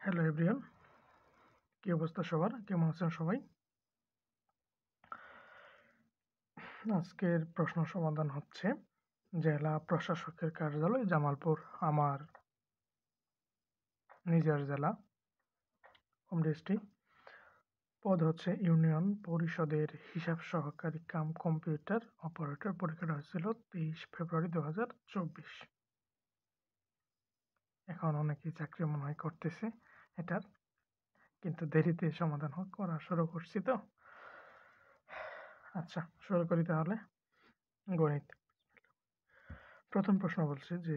Hello everyone, কি অবস্থা সবার? কেমন আছেন সবাই? আজকের প্রশ্ন সমাধান হচ্ছে জেলা প্রশাসকের কার্যালয় জামালপুর, আমার নিজের জেলা, হোম ডিস্ট্রিক্ট। পদ হচ্ছে ইউনিয়ন পরিষদের হিসাব সহকারী কাম কম্পিউটার অপারেটর। পরীক্ষাটা হয়েছিল 23 ফেব্রুয়ারি 2024। এখন অনেকেই চাকরি মনে হয় করতেছে এটার, কিন্তু দেরিতে সমাধান করা শুরু করছি তো। আচ্ছা, শুরু করি তাহলে। গণিত। প্রথম প্রশ্ন বলছে যে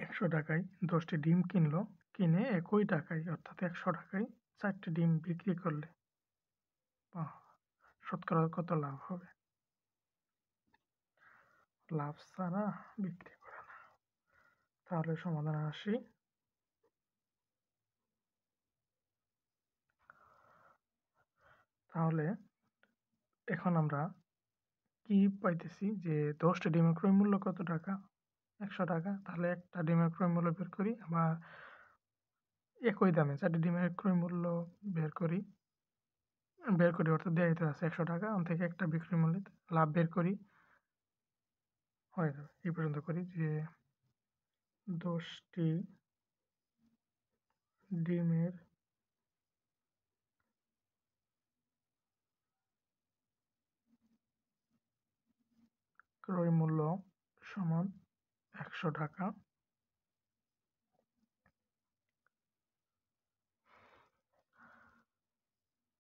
100 টাকায় 10টি ডিম কিনলো, কিনে একই টাকায় অর্থাৎ 100 টাকায় 4টি ডিম বিক্রি করলে শতকরা কত লাভ হবে? লাভ ছাড়া বিক্রি করে না। তাহলে সমাধানে আসি। তাহলে এখন আমরা কি পাইতেছি যে 10টি ডিমের ক্রয় মূল্য কত টাকা? 100 টাকা। তাহলে একটা ডিমের ক্রয় মূল্য বের করি, আবার একই দামে 4টি ডিমের ক্রয় মূল্য বের করি অর্থাৎ দেয়াইতে আছে 100 টাকা, ওখান থেকে একটা বিক্রি মূল্য লাভ বের করি, হয়ে যাবে। এই পর্যন্ত করি যে 10টি ডিমের ক্রয় মূল্য সমান 100 টাকা।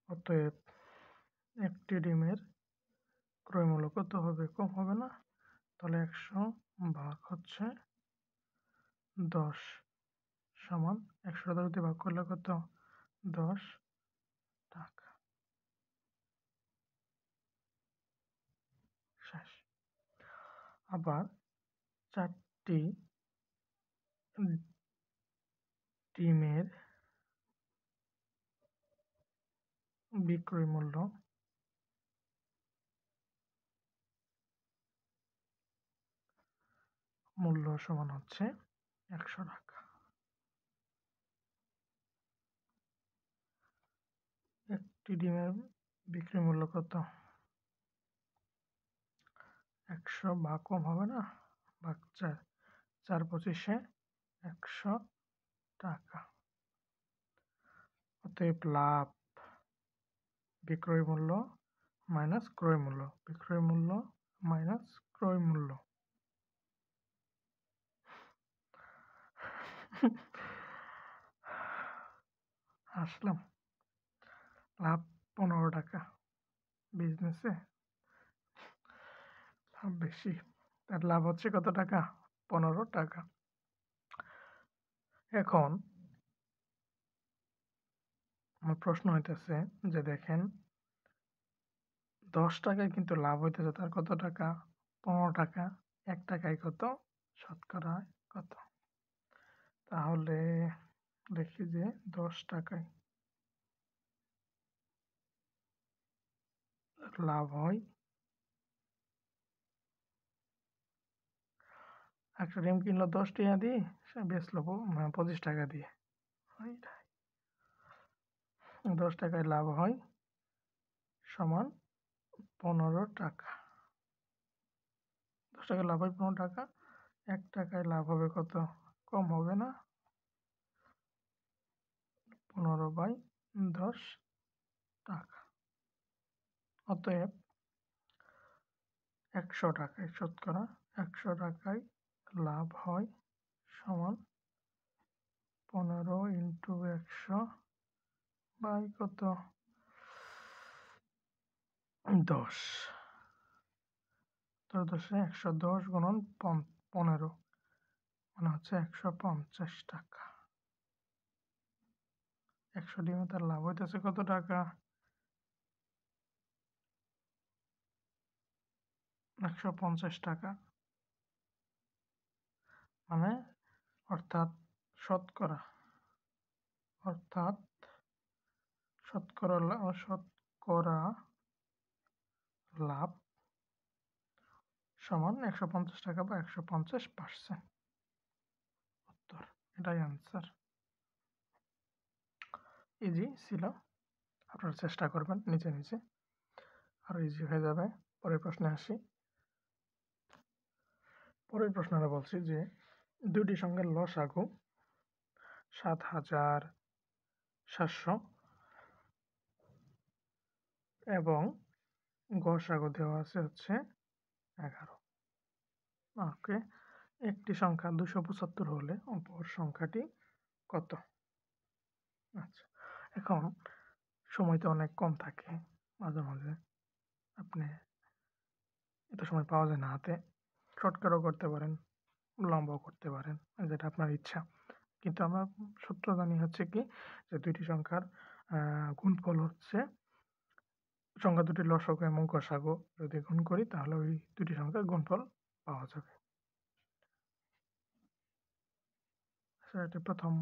অতএব একটি ডিমের ক্রয় মূল্য কত হবে? কম হবে না? তাহলে 100 ভাগ হচ্ছে 10 সমান 100 দ্বারা ভাগ করলে কত? 10 টাকা। শেষ। আবার 4টি ডিমের বিক্রয় মূল্য সমান হচ্ছে 100 টাকা। একটি ডিমের বিক্রয় মূল্য কত? 100 বা কম হবে না? ভাগ 4, 4 25 100 টাকা। অতএব লাভ বিক্রয় মূল্য মাইনাস ক্রয় মূল্য, বিক্রয় মূল্য মাইনাস ক্রয় মূল্য। আসলাম। লাভ 15 টাকা। বিজনেসে লাভ বেশি, তার লাভ হচ্ছে কত টাকা? 15 টাকা। এখন আমার প্রশ্ন হইতেছে যে দেখেন 10 টাকায় কিন্তু লাভ হইতেছে, তার কত টাকা? 15 টাকা। 1 টাকায় কত? শতকরা কত? তাহলে দেখি যে 10 টাকায় লাভ হয়, একটা ডিম কিনলো 10 টাকা দিয়ে, সে বেচলো 25 টাকা দিয়ে। 10 টাকায় লাভ হয় সমান 15 টাকা। 10 টাকায় লাভ হয় 15 টাকা। 1 টাকায় লাভ হবে কত? কম হবে না? 15/10 টাকা। অতএব 100 টাকায় শতকরা 100 টাকায় লাভ হয় সমান 15 × 100 বাই কত? 10। 10 110 গুণন 15 মানে হচ্ছে 150 টাকা। 100 ডিমে তার লাভ হইতেছে কত টাকা? 150 টাকা। মানে অর্থাৎ শতকরা লাভ সমান 150 টাকা বা 150%। উত্তর, এটাই আনসার। ইজি ছিল, আপনারা চেষ্টা করবেন নিজে নিজে, আরও ইজি হয়ে যাবে। পরের প্রশ্নে আসি। পরের প্রশ্নটা বলছি যে দুটি সংখ্যার লসাগু ৭,৭০০ এবং গসাগু দেওয়া আছে হচ্ছে 11। ওকে, একটি সংখ্যা 275 হলে অপর সংখ্যাটি কত? আচ্ছা, এখন সময় তো অনেক কম থাকে, মাঝে মাঝে আপনি এত সময় পাওয়া যায় না হাতে, শর্টকাটও করতে পারেন, লম্বাও করতে পারেন, যেটা আপনার ইচ্ছা। কিন্তু আমরা সূত্র জানি হচ্ছে কি যে দুইটি সংখ্যার গুণফল হচ্ছে সংখ্যা দুটির লসাগু এবং গসাগু যদি গুণ করি তাহলে ওই দুটি সংখ্যার গুণফল পাওয়া যাবে। সেটা প্রথম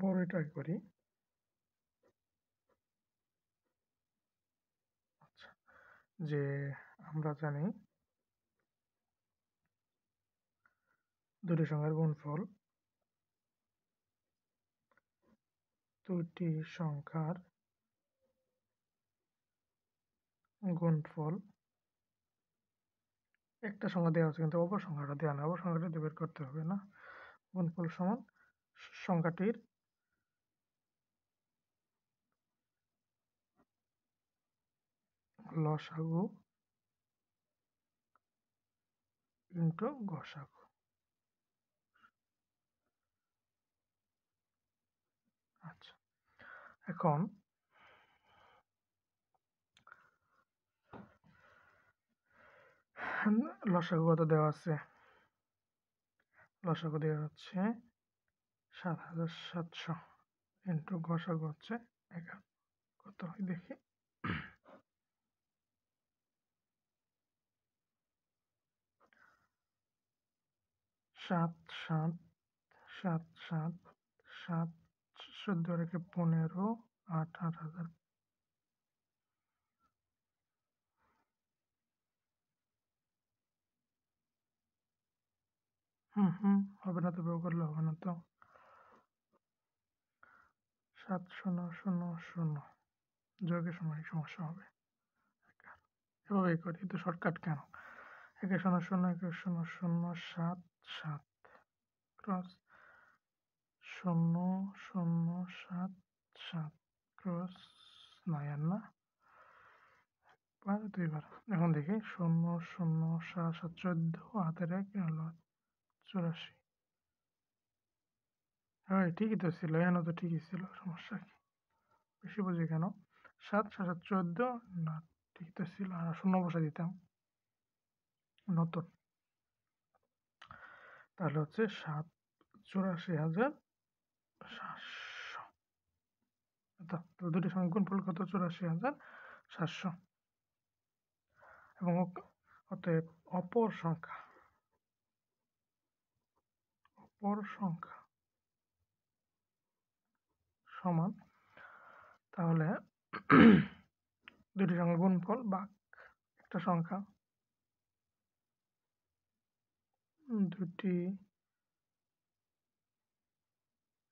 বড়টা করি। আচ্ছা, যে আমরা জানি দুটি সংখ্যার গুণফল, দুটি সংখ্যার গুণফল, একটা সংখ্যা দেওয়া আছে কিন্তু অপর সংখ্যাটা দেওয়া না, অপর সংখ্যাটা বের করতে হবে না। গুণফল সমান সংখ্যাটির লসাগু ইন্টু গসাগু। আচ্ছা, এখন লসাগু কত দেওয়া আছে? লসাগু দেওয়া হচ্ছে ৭,৭০০ ইন্টু গসাগু হচ্ছে 11। কত হয় দেখি। ৭ ৭ ৭ ৭ ৭ 14 রেখে 15, ৮ ৮,০০০। হবে না তো, বের করলে হবে না তো। ৭,০০,০০ যোগের সময় সমস্যা হবে। এভাবেই করি, কিন্তু শর্টকাট কেন? ১,০০,০০,১,০০,০০,৭ 7 ক্রস ০,০,০,৭ 7 ক্রস ৯ না, দুইবার। এখন দেখি ০,০,৭ 14, হাতের ১ হলো ৮৪। হ্যাঁ, ঠিকই তো ছিল, এখানে তো ঠিকই ছিল, সমস্যা কি? বেশি বুঝি কেন? ৭ ৭ 14 না, ঠিকই তো ছিল, আর শূন্য বসে দিতাম নতুন, তাহলে হচ্ছে ৮৪,৭০০। তো দুটি সংখ্যার গুণফল কত? ৮৪,৭০০। এবং অতএব অপর সংখ্যা সমান, তাহলে দুটি সংখ্যার গুণফল বা একটা সংখ্যা, দুটি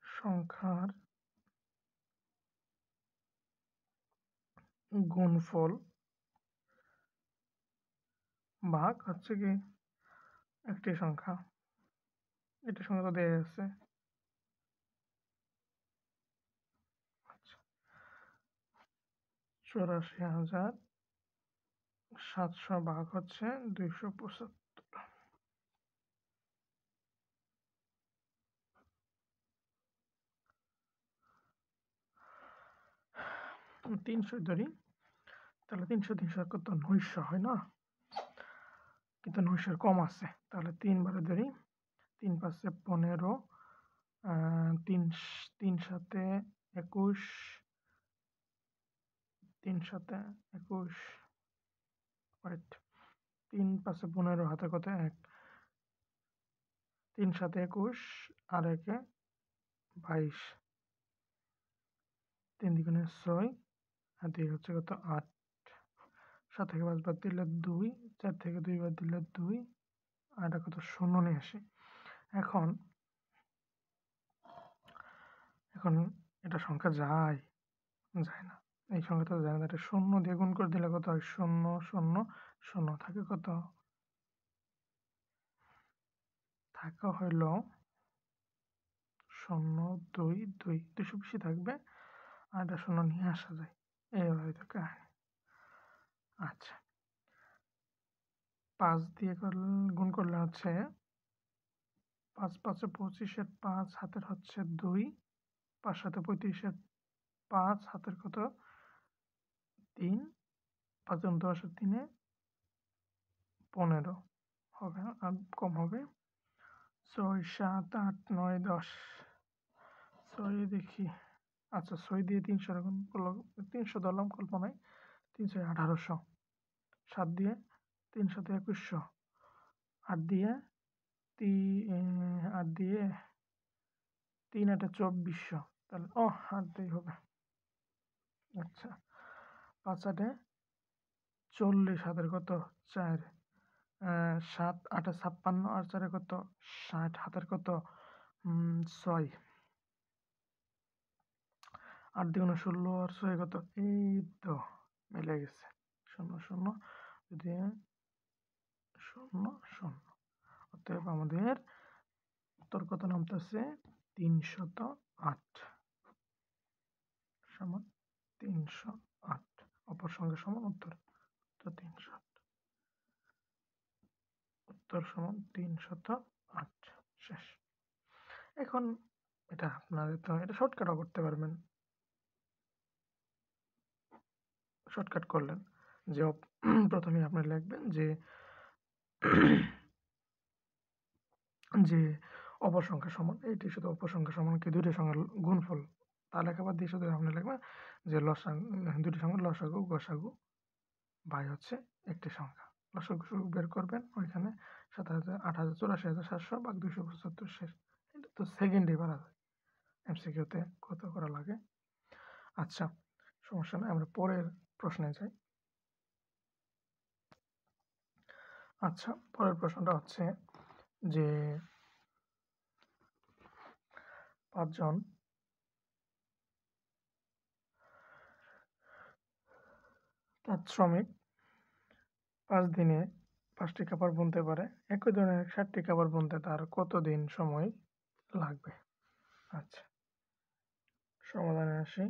সংখ্যার গুণফল ভাগ হচ্ছে কি একটি সংখ্যা, এটি সংখ্যা তো দেয়া আছে। আচ্ছা, ৮৪,৭০০ ভাগ হচ্ছে ২৭৫। ৩০০ ধরি, তাহলে ৩০০ ৩০০ কত? ৯০০ হয় না? কিন্তু ৯০০ কম আছে, তাহলে ৩ বারে ধরি, ৩ ৫ 15, ৩ ৩ 7 21, ৩ 7 21, ওয়েট, ৩ ৫ 15, হাতে কত? ১, ৩ 7 21 আর ১ 22, ৩ দ্বিগুণে ৬ আর ২ হচ্ছে কত? ৮। ৭ থেকে ৫ বাদ দিলে ২, ৪ থেকে ২ বাদ দিলে ২, আর এটা কত? ০ নিয়ে আসি। এখন এটা সংখ্যা যায় না, এই সংখ্যাটা যায় না, এটা 0 দিয়ে গুণ করে দিলে কত হয়? 0 0 0 থাকে কত? থাকা হইল 0 2 2 200 বেশি থাকবে, আর এটা 0 নিয়ে আসা যায়, এইভাবে তো কাহিনী। আচ্ছা, 5 দিয়ে গুণ করলে হচ্ছে 5 5 25 5 হাতের হচ্ছে 2, 5 7 35 5 হাতের কত? 3, 5 10 3 15 হবে, আর কম হবে। 6 7 8 9 10, 6 দেখি, আচ্ছা 6 দিয়ে 300 গুণ করলে 300 ধরলাম কল্পনায়, 300 1800, 7 দিয়ে 3 7 2100, 8 দিয়ে 8 দিয়ে 3 8 2400, তাহলে 8 দিয়ে হবে। আচ্ছা, 5 8 40, হাতের কত? 4, 7 8 56, আর 4 কত? 60, হাতের কত? 6, 8 2 16, আর 6 কত? এই তো মিলে গেছে, 0 0 যদি 0 0, অতএব আমাদের উত্তর কত নামতেছে? 308 সমান 308, অপর সংখ্যা সমান উত্তর, তো 308, উত্তর সমান 308। শেষ। এখন এটা আপনাদের তো এটা শর্টকাটও করতে পারবেন। শর্টকাট করলেন যে প্রথমে আপনি লিখবেন যে যে অপর সংখ্যা সমান, এইটি শুধু অপর সংখ্যা সমান কি দুইটি সংখ্যার গুণফল, তা লেখা বাদ দিয়ে শুধু আপনি লিখবেন যে দুটি সংখ্যার লসাগু গসাগু বাই হচ্ছে একটি সংখ্যা। লসাগু বের করবেন ওইখানে 7000 8084,700 ভাগ 275 শেষ। এটা তো সেকেন্ডে পারা যায়, এমসিকিউতে কত করা লাগে। আচ্ছা, সমস্যা নয়, আমরা পরের প্রশ্নে যাই। আচ্ছা, পরের প্রশ্নটা হচ্ছে যে 5 জন তাঁত শ্রমিক 5 দিনে 5টি কাপড় বুনতে পারে, একই ধরনের 60টি কাপড় বুনতে তার কত দিন সময় লাগবে? আচ্ছা, সমাধানে আসি।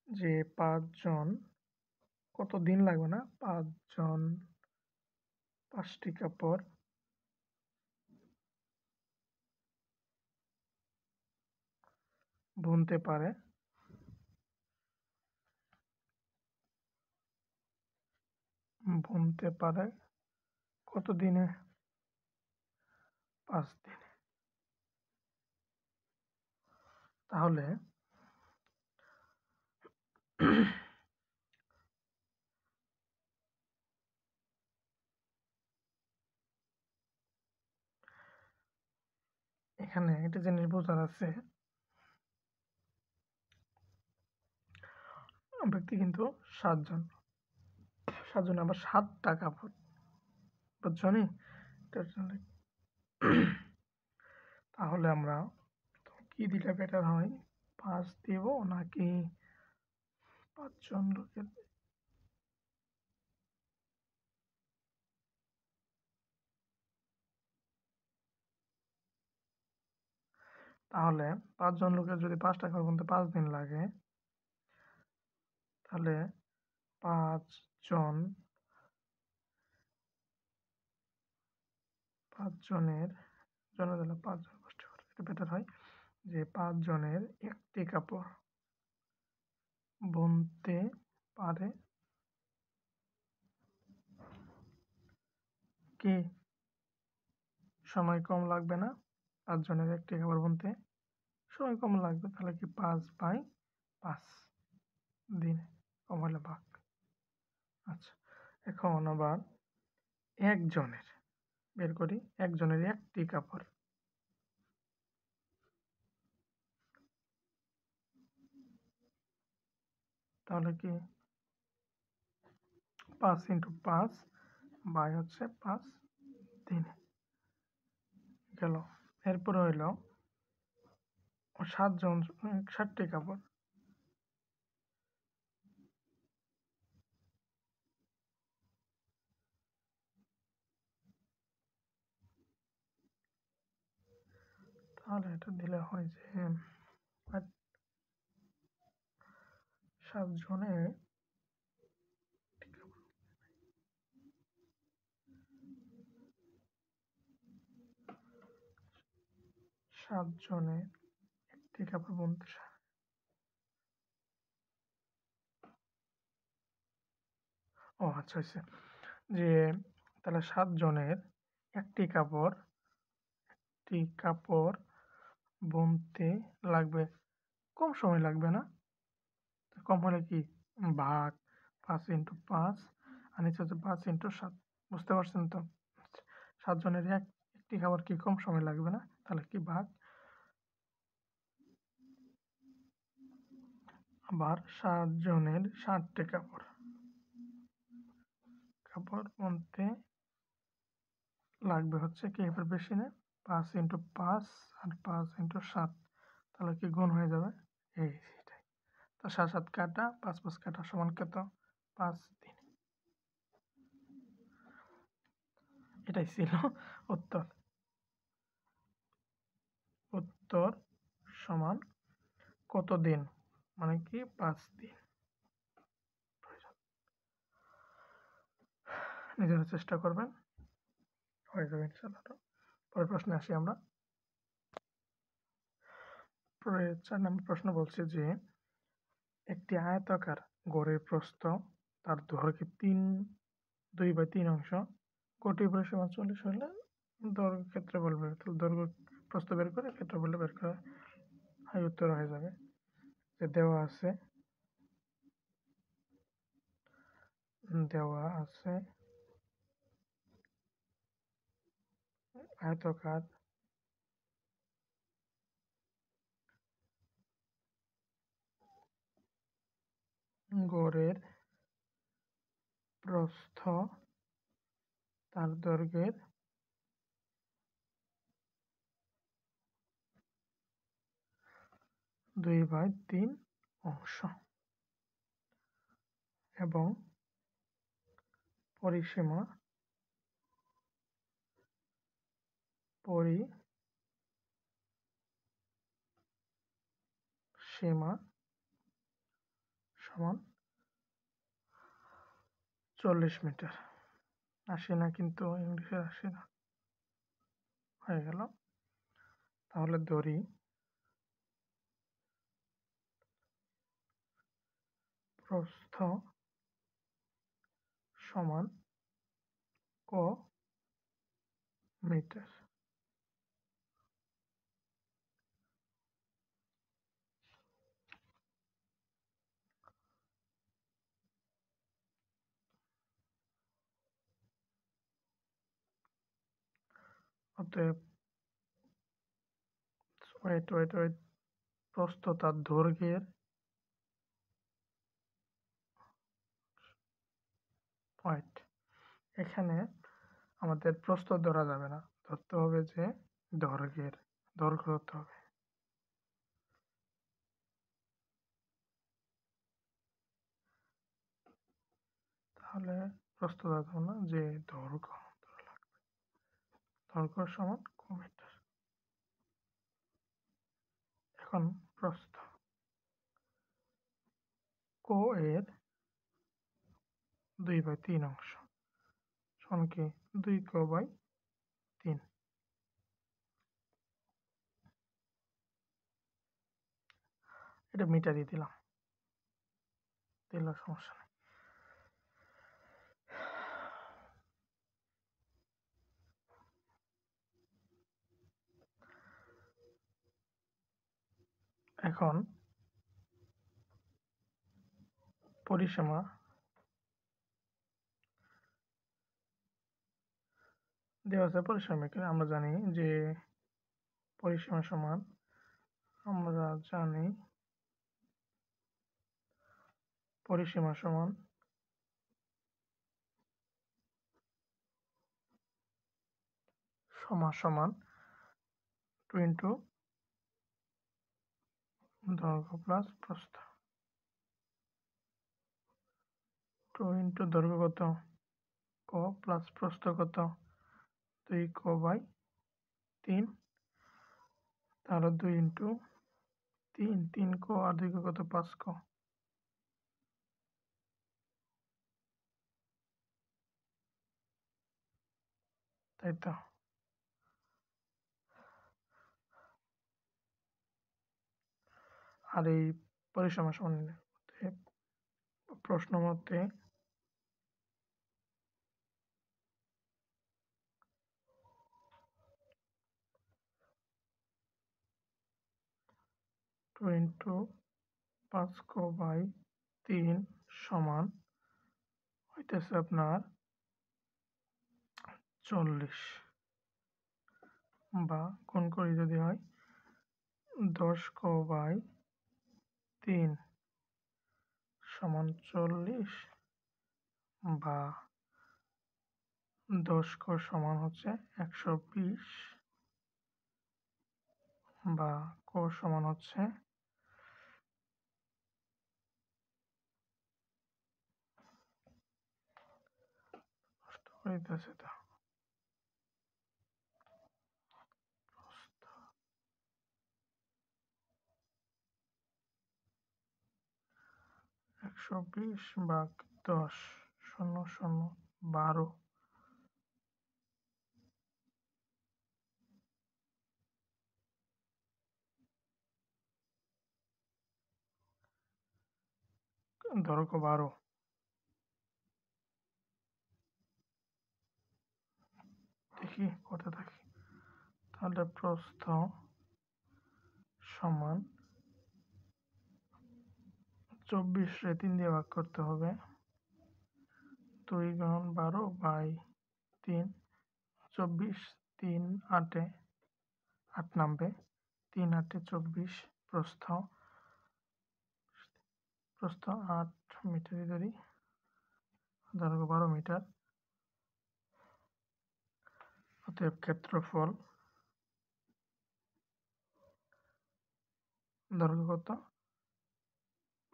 যে 5 জন কত দিন লাগবে না, 5 জন 5টি কাপড় বুনতে পারে, কত দিনে? 5 দিনে। তাহলে এখানে একটা জিনিস বোঝার আছে, ব্যক্তি কিন্তু 7 জন, 7 জন আবার 7টা কাপড়, বুঝছো নি? তাহলে আমরা কি দিলে বেটার হয়? 5 দেব নাকি 5 জন লোকের? তাহলে 5 জন লোকের যদি 5টা কাপড় বুনতে 5 দিন লাগে, তাহলে 5 জন 5 জনের জন্য দিলে 5 জন কষ্ট করে, এটা বেটার হয় যে 5 জনের একটি কাপড় বুনতে পারে কি সময় কম লাগবে না? 5 জনের একটি কাপড় বুনতে সময় কম লাগবে, তাহলে কি 5/5 দিনে, কম হলে ভাগ। আচ্ছা, এখন আবার একজনের বের করি, একজনের একটি কাপড়, তাহলে কি 5 × 5 বাই হচ্ছে 5 দিন গেল। এরপরে হইল 7টি কাপড়, তাহলে এটা দিলে হয় যে 7 জনে 7 জনে একটি কাপড় বুনতে ও আচ্ছা আচ্ছা, যে তাহলে 7 জনের একটি কাপড় বুনতে লাগবে, কম সময় লাগবে না? কম হলে কি ভাগ 5 × 5 আর নিচে হচ্ছে 5 × 7, বুঝতে পারছেন তো? 7 জনের একটি কাপড় কি কম সময় লাগবে না? তাহলে কি ভাগ, আবার 7 জনের 7টি কাপড় বুনতে লাগবে হচ্ছে কি এবার বেশি নেই 5 × 5 আর 5 × 7, তাহলে কি গুণ হয়ে যাবে এইটাই। তো 7 7 কাটা 5 5 কাটা সমান কত? 5 দিন। এটাই ছিল উত্তর। উত্তর সমান কত দিন, মানে কি 5 দিন। নিজেরা চেষ্টা করবেন, হয়ে যাবে ইনশাআল্লাহ। পরের প্রশ্নে আসি আমরা। 4 নম্বর প্রশ্ন বলছে যে একটি আয়তাকার গড়ের প্রস্থ তার দৈর্ঘ্যে 2/3 অংশ, কোটি পরিসীমা 40 হলে দৈর্ঘ্য ক্ষেত্রে বলবে, তাহলে দৈর্ঘ্য প্রস্থ বের করে ক্ষেত্র বললে বের করা হয়, উত্তর হয়ে যাবে যে দেওয়া আছে আয়তাকার গড়ের প্রস্থ তার দৈর্ঘ্যের 2/3 অংশ এবং পরিসীমা সমান 40 মিটার। 80 না, কিন্তু ইংলিশে 80 না, হয়ে গেল। তাহলে দড়ি প্রস্থ সমান ক মিটার। অতএব ওয়েট প্রস্থ তার দৈর্ঘ্যের পয়েন্ট, এখানে আমাদের প্রস্থ ধরা যাবে না, ধরতে হবে যে দৈর্ঘ্য ধরতে হবে। তাহলে প্রস্থ ধরা যাবে না, যে দৈর্ঘ্য ধরা লাগবে, দৈর্ঘ্য সমান ক মিটার। এখন প্রস্থ ক এর 2/3 অংশ সমান কি 2 ক/3, এটা মিটারই দিলাম, সমস্যা নেই। এখন পরিসীমা দেওয়া আছে, পরিসীমাকে আমরা জানি যে পরিসীমা সমান, আমরা জানি পরিসীমা সমান সমান 2 ইন্টু দৈর্ঘ্য প্লাস প্রস্থ। 2 ইন্টু দৈর্ঘ্য কত ক প্লাস প্রস্থ কত 2 ক বাই 3, তাহলে 2 ইন্টু 3 ক আর 2 ক কত 5 ক, তাই তো। আর এই পরিসীমা সমান প্রশ্ন মতে 2 ইন্টু 5 ক বাই 3 সমান হইতেছে আপনার 40, বা গুণ করি যদি হয় 10 ক বাই 3 সমান 40, বা 10 ক সমান হচ্ছে 120, বা ক সমান হচ্ছে হইতেছে তো 120 ভাগ 10 0 0 12, দৈর্ঘ্য 12। দেখি করতে থাকি। তাহলে প্রস্থ সমান 24 রে 3 দিয়ে ভাগ করতে হবে, 2 গুণ 12 বাই 3, 24 3 8 8 নামবে, 3 8 24, প্রস্থ 8 মিটারই ধরি, দৈর্ঘ্য 12 মিটার। অতএব ক্ষেত্রফল দৈর্ঘ্য কত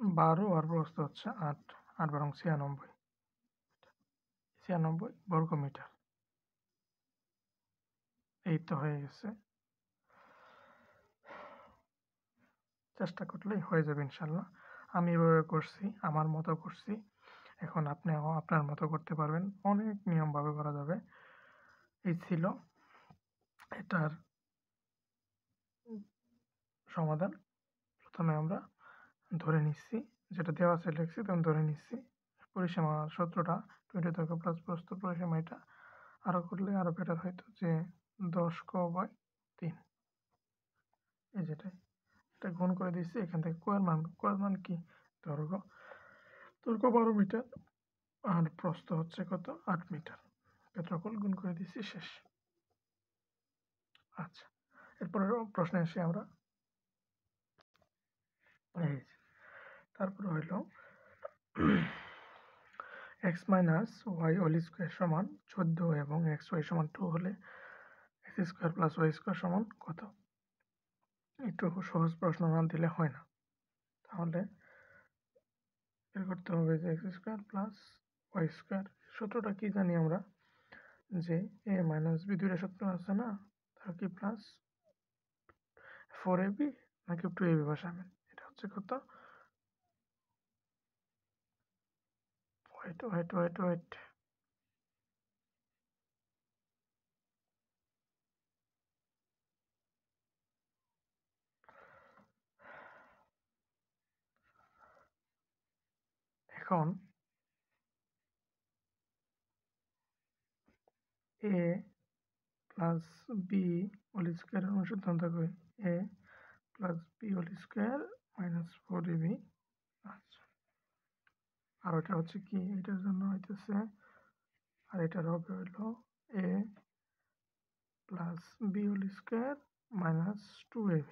12 আর প্রস্থ হচ্ছে 8, 8 বরং 96 বর্গ মিটার। এই তো হয়ে গেছে, চেষ্টা করলেই হয়ে যাবে ইনশাল্লাহ। আমি এভাবে করছি, আমার মতো করছি, এখন আপনিও আপনার মতো করতে পারবেন, অনেক নিয়মভাবে করা যাবে। এই ছিল এটার সমাধান। প্রথমে আমরা ধরে নিচ্ছি, যেটা দেওয়া আছে লিখছি, তখন ধরে নিচ্ছি পরিসীমা সূত্রটা 20 দৈর্ঘ্য প্লাস প্রস্থ পরিসীমা, এটা আরো করলে আরো বেটার হইতো যে 10 ক বাই 3, এই যেটাই, এটা গুণ করে দিচ্ছি। এখান থেকে কোয়ের মান কি দৈর্ঘ্য 12 মিটার আর প্রস্থ হচ্ছে কত 8 মিটার, ক্ষেত্রফল গুণ করে দিচ্ছি, শেষ। আচ্ছা, এরপরে প্রশ্নে আসি আমরা। এই যে, তারপর হইল x minus y whole square সমান 14 এবং এক্স ওয়াই সমান 2 হলে x square plus y square সমান কত? একটু সহজ প্রশ্ন না দিলে হয় না। তাহলে বের করতে হবে যে x square plus y square, সূত্রটা কি জানি আমরা, যে এ মাইনাস বি দুইটা সূত্র আছে না, তার কি প্লাস 4ab নাকি 2ab বসাবেন, এটা হচ্ছে কত, ওয়েট, এখন এ প্লাস বি হোল স্কোয়ারের অনুসন্ধান থাকবে, a plus b whole square minus 4ab। আচ্ছা, আর ওটা হচ্ছে কি, এটার জন্য হইতেছে, আর এটার হবে হইলো a plus b whole square minus 2ab,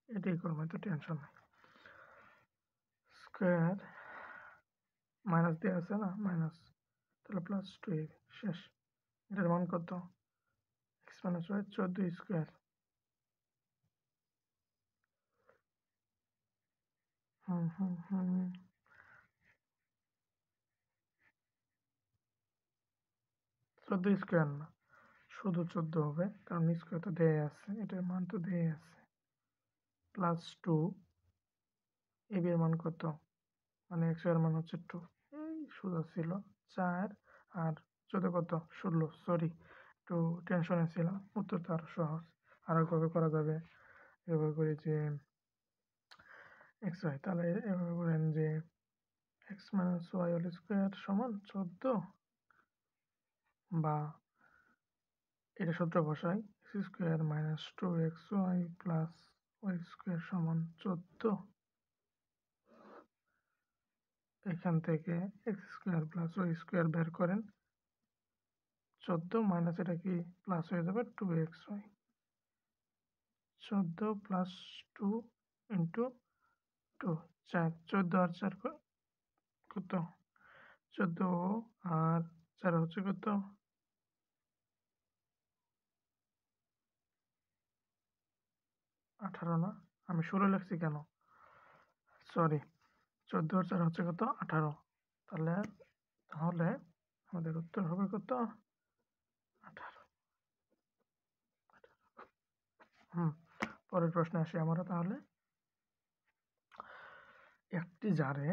এটাই করবো, তো টেনশন নাই। স্কোয়ার মাইনাস দেওয়া আছে না, মাইনাস তাহলে প্লাস 2ab শেষ। এটার মান কত? x minus y 14 square. চোদ্দ স্কোয়ার না, শুধু 14 হবে, কারণ স্কোয়ার তো দেয়া আছে, এটার মান তো দেয়া আছে। প্লাস 2 ab এর মান কত? মানে x এর মান হচ্ছে 2, এই সোজা ছিল। 4 আর 14 কত? 16। সরি, একটু টেনশনে ছিলাম। উত্তর তো আরো সহজ। আরো কবে করা যাবে? এভাবে করি যে x y, তাহলে এভাবে করেন যে x minus y whole square সমান 14, বা এটা সূত্র বসাই, x square minus 2xy plus y square সমান 14। এখান থেকে x square plus y square বের করেন, 14 মাইনাস এটা কি প্লাস হয়ে যাবে 2xy। 14 plus 2 into 2, 4। 14 আর 4 কত? 14 আর 4 হচ্ছে কত? 18 না? আমি 16 লিখছি কেন? সরি, 14 আর 4 হচ্ছে কত? 18। তাহলে তাহলে আমাদের উত্তর হবে কত? 18। পরের প্রশ্নে আসি আমরা তাহলে। একটি জারে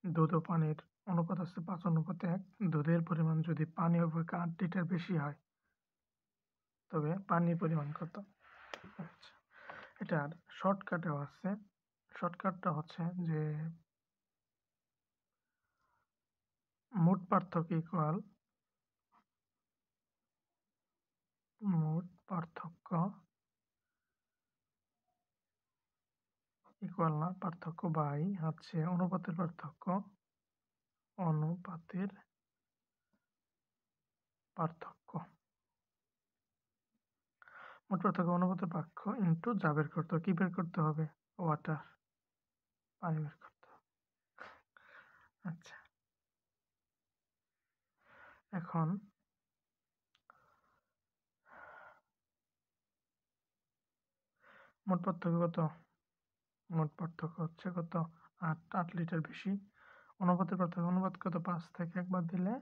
দুধ ও পানির অনুপাত আছে 5:1। দুধের পরিমাণ যদি পানি অপেক্ষা 8 লিটার বেশি হয়, তবে পানির পরিমাণ কত? আচ্ছা, এটার শর্টকাটেও আছে। শর্টকাটটা হচ্ছে যে মোট পার্থক্য ইকুয়াল না, পার্থক্য বাই হচ্ছে অনুপাতের পার্থক্য। অনুপাতের পার্থক্য, মোট পার্থক্য অনুপাতের পার্থক্য ইন্টু যা বের করতে হবে। কি বের করতে হবে? ওয়াটার, পানি বের করতে হবে। আচ্ছা, এখন মোট পার্থক্য কত? মোট পার্থক্য হচ্ছে কত? 8 লিটার বেশি। অনুপাতের পার্থক্য, অনুপাত কত? 5 থেকে একবার দিলে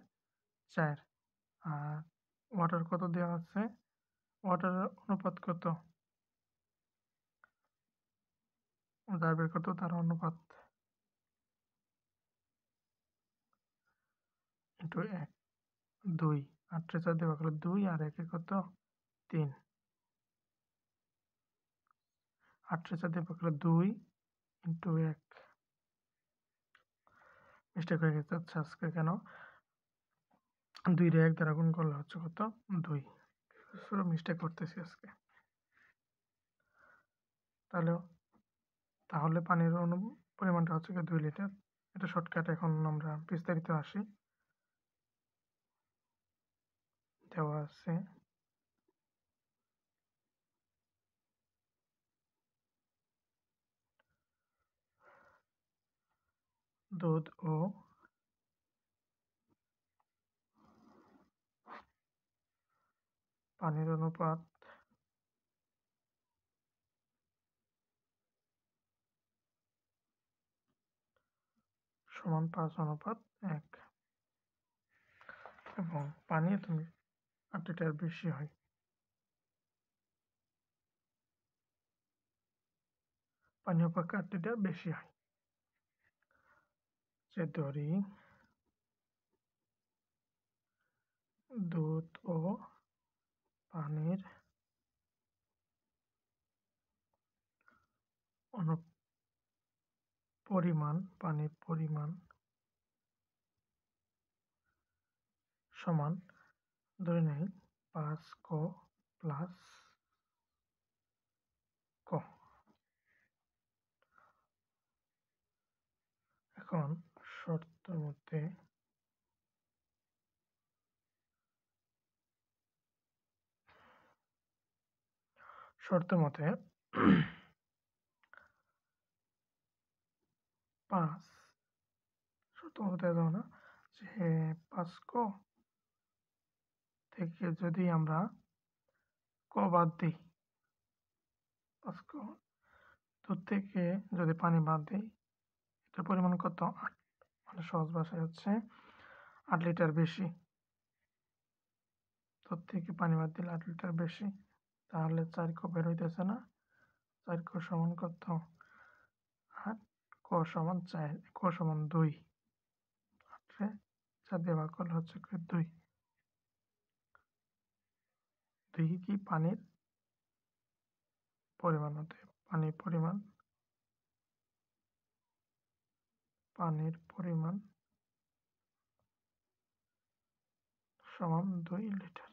4। আর ওয়াটার কত দেওয়া আছে? ওয়াটারের অনুপাত কত? যা বের করতে হবে তার অনুপাত ইন্টু 1, 2। 8 রে 4 দিয়ে ভাগ করলে 2 আর 1 কত? 3। 8 রে 4 দিয়ে ভাগ করলে 2 ইন্টু 1। মিস্টেক হয়ে গেছে। আচ্ছা, আজকে কেন 2 রে 1 দ্বারা গুণ করলে হচ্ছে কত? 2। পুরো মিস্টেক করতেছি আজকে। তাহলে পানির পরিমাণটা হচ্ছে 2 লিটার। এটা শর্টকাট। এখন আমরা বিস্তারিত আসি। দেওয়া আছে দুধ ও পানির অনুপাত সমান 5:1, এবং পানি তুমি 8 লিটার বেশি হয়। পানি অপেক্ষা 8 লিটার বেশি হয়। যে ধরি দুধ ও পানির পানির পরিমাণ সমান, ধরে নেই 5 ক প্লাস ক। এখন শর্তের মধ্যে মতে 5 শর্ত মতে দেওয়া না যে 5 ক থেকে যদি আমরা ক বাদ দিই, 5 ক দুধ থেকে যদি পানি বাদ দিই, এটার পরিমাণ কত? 8, মানে সহজ ভাষায় হচ্ছে 8 লিটার বেশি। দুধ থেকে পানি বাদ দিলে 8 লিটার বেশি, তাহলে 4 ক বের হইতেছে না। 4 ক সমান কত? 8, ক সমান 4, ক সমান 2, 8 রে 4 দিয়ে ভাগ করলে হচ্ছে 2। 2 কি পানির পরিমাণ হতে, পানির পরিমাণ সমান 2 লিটার।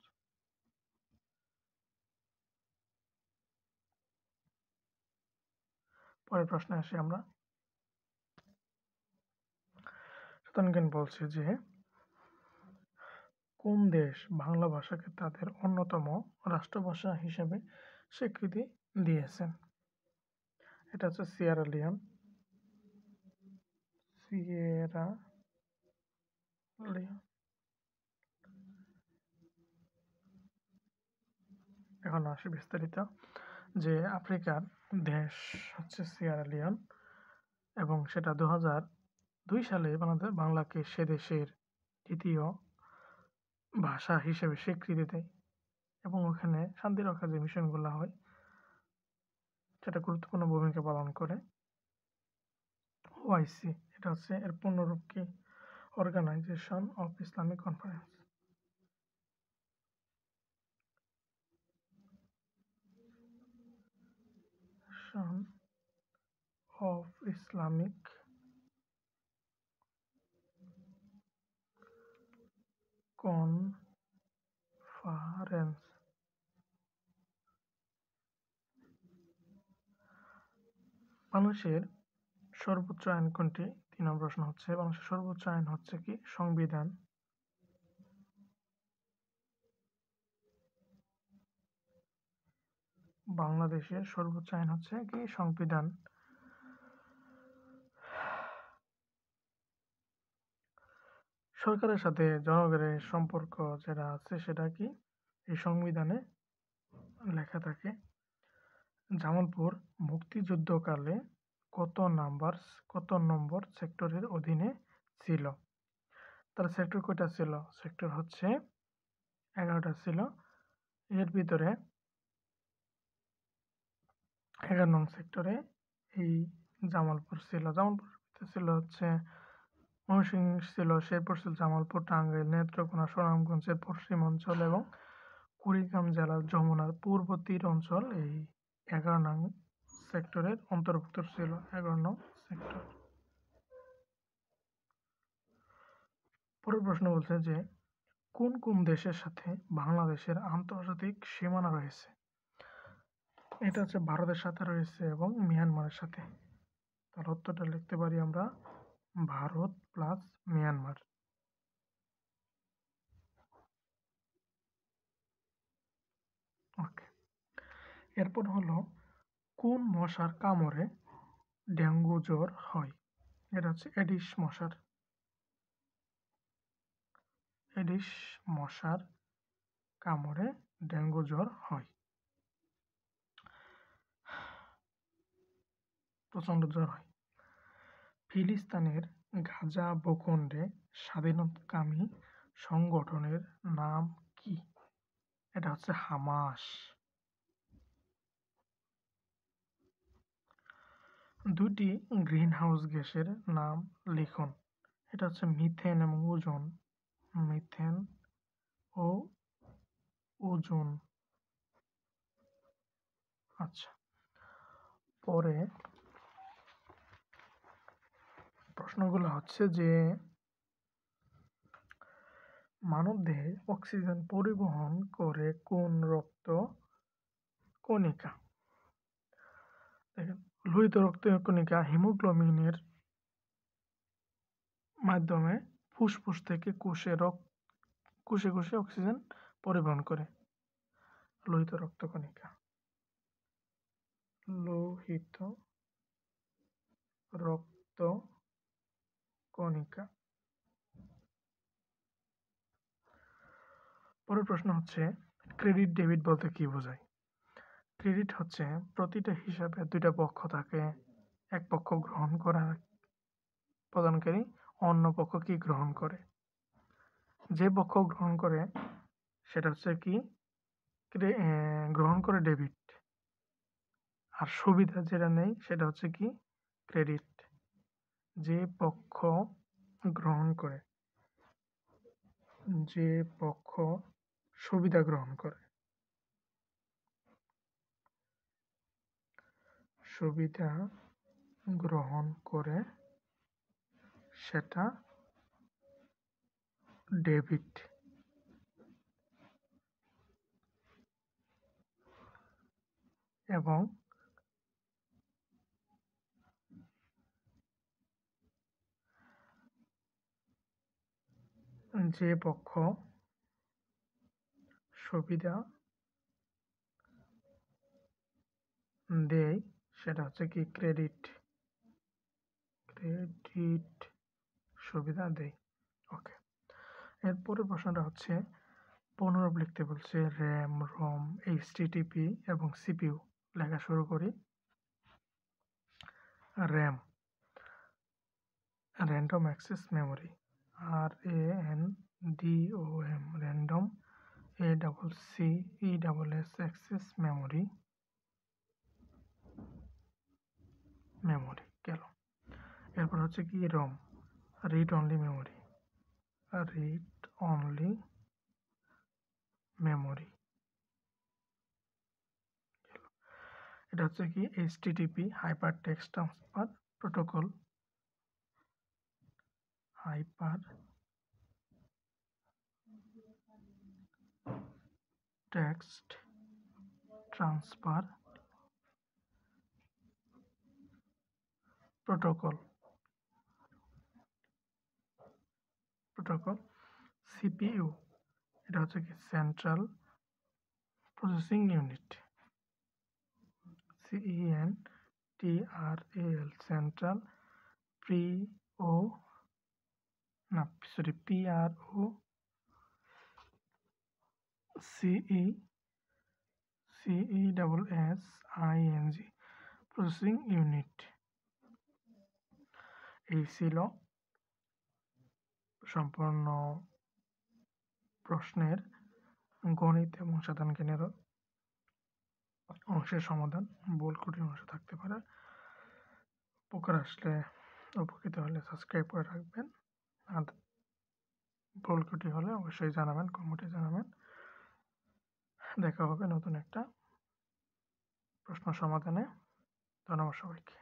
পরের প্রশ্নে আসি আমরা। সুতরাং বলছে যে কোন দেশ বাংলা ভাষাকে তাদের অন্যতম রাষ্ট্রভাষা হিসেবে স্বীকৃতি দিয়েছেন? এটা হচ্ছে সিয়েরা লিওন। এখন আসি বিস্তারিত, যে আফ্রিকার দেশ হচ্ছে সিয়েরা লিওন, এবং সেটা 2002 সালে বাংলাকে সে দেশের দ্বিতীয় ভাষা হিসেবে স্বীকৃতি দেয়, এবং ওখানে শান্তি রক্ষার যে মিশনগুলো হয় সেটা গুরুত্বপূর্ণ ভূমিকা পালন করে। ওআইসি, এটা হচ্ছে এর পূর্ণরূপ কি? Organisation of Islamic Conference. Of Islamic Conference. বাংলাদেশের সর্বোচ্চ আইন কোনটি? 3 নম্বর প্রশ্ন হচ্ছে বাংলাদেশের সর্বোচ্চ আইন হচ্ছে কি? সংবিধান। বাংলাদেশের সর্বোচ্চ আইন হচ্ছে কি? সংবিধান। সরকারের সাথে জনগণের সম্পর্ক যেটা আছে সেটা কি? এই সংবিধানে লেখা থাকে। জামালপুর মুক্তিযুদ্ধকালে কত নম্বর সেক্টরের অধীনে ছিল? তার সেক্টর কয়টা ছিল? সেক্টর হচ্ছে 11টা ছিল। এর ভিতরে 11 নং সেক্টরে এই জামালপুর ছিল। জামালপুর ছিল হচ্ছে ময়মনসিংহ ছিল, শেরপুর ছিল, জামালপুর, টাঙ্গাইল, নেত্রকোনা, সুনামগঞ্জের পশ্চিম অঞ্চল এবং কুড়িগ্রাম জেলার যমুনার পূর্ব তীর অঞ্চল এই 11 নং সেক্টরের অন্তর্ভুক্ত ছিল। 11 নং সেক্টর। পরের প্রশ্ন বলছে যে কোন কোন দেশের সাথে বাংলাদেশের আন্তর্জাতিক সীমানা রয়েছে? এটা হচ্ছে ভারতের সাথে রয়েছে এবং মিয়ানমারের সাথে। তার উত্তরটা লিখতে পারি আমরা ভারত প্লাস মিয়ানমার। ওকে, এরপর হলো কোন মশার কামড়ে ডেঙ্গু জ্বর হয়? এটা হচ্ছে এডিস মশার কামড়ে ডেঙ্গু জ্বর হয়। প্রচন্ড জ্বর হয়। ফিলিস্তিনের গাজা ভূখণ্ডে স্বাধীনতাকামী সংগঠনের নাম কি? এটা হচ্ছে হামাস। দুটি গ্রিনহাউস গ্যাসের নাম লিখুন। এটা হচ্ছে মিথেন এবং ওজোন। মিথেন ও ওজোন। আচ্ছা, পরে প্রশ্নগুলো হচ্ছে যে মানবদেহে অক্সিজেন পরিবহন করে কোন রক্ত কণিকা? দেখেন, লোহিত রক্ত কণিকা হিমোগ্লোবিনের মাধ্যমে ফুসফুস থেকে কোষে অক্সিজেন পরিবহন করে। লোহিত রক্ত কণিকা। লোহিত রক্ত কণিকা পরের প্রশ্ন হচ্ছে ক্রেডিট ডেবিট বলতে কি বোঝায়? ক্রেডিট হচ্ছে প্রতিটা হিসাবে দুইটা পক্ষ থাকে, এক পক্ষ গ্রহণ করে প্রদানকারী, অন্য পক্ষ কি গ্রহণ করে। যে পক্ষ গ্রহণ করে সেটা হচ্ছে কি গ্রহণ করে ডেবিট, আর সুবিধা যেটা নেই সেটা হচ্ছে কি ক্রেডিট। যে পক্ষ গ্রহণ করে, যে পক্ষ সুবিধা গ্রহণ করে, সুবিধা গ্রহণ করে সেটা ডেবিট। এবং যে পক্ষ সুবিধা দেয় সেটা হচ্ছে কি ক্রেডিট। ক্রেডিট সুবিধা দেয়। ওকে, এরপরের প্রশ্নটা হচ্ছে পুনরূপ লিখতে বলছে। র্যাম, রম, এইচটিটিপি এবং সিপিইউ লেখা শুরু করি। RAM, random access memory, RANDOM, random, ACCESS access memory, memory গেল। এরপর হচ্ছে কি ROM, read only memory, read only memory. এটা হচ্ছে কি HTTP, hyper text transfer protocol, hyper text transfer protocol. CPU, এটা হচ্ছে কি central processing unit, CENTRAL, central PROCESSING processing unit. এই ছিল সম্পূর্ণ প্রশ্নের গণিত এবং সাধারণ জ্ঞানের অংশের সমাধান। ভুল ত্রুটি অংশ থাকতে পারে। উপকার আসলে, উপকৃত হলে সাবস্ক্রাইব করে রাখবেন। আর ভুল ত্রুটি হলে অবশ্যই জানাবেন, কমেন্টে জানাবেন। দেখা হবে নতুন একটা প্রশ্ন সমাধানে। ধন্যবাদ সবাইকে।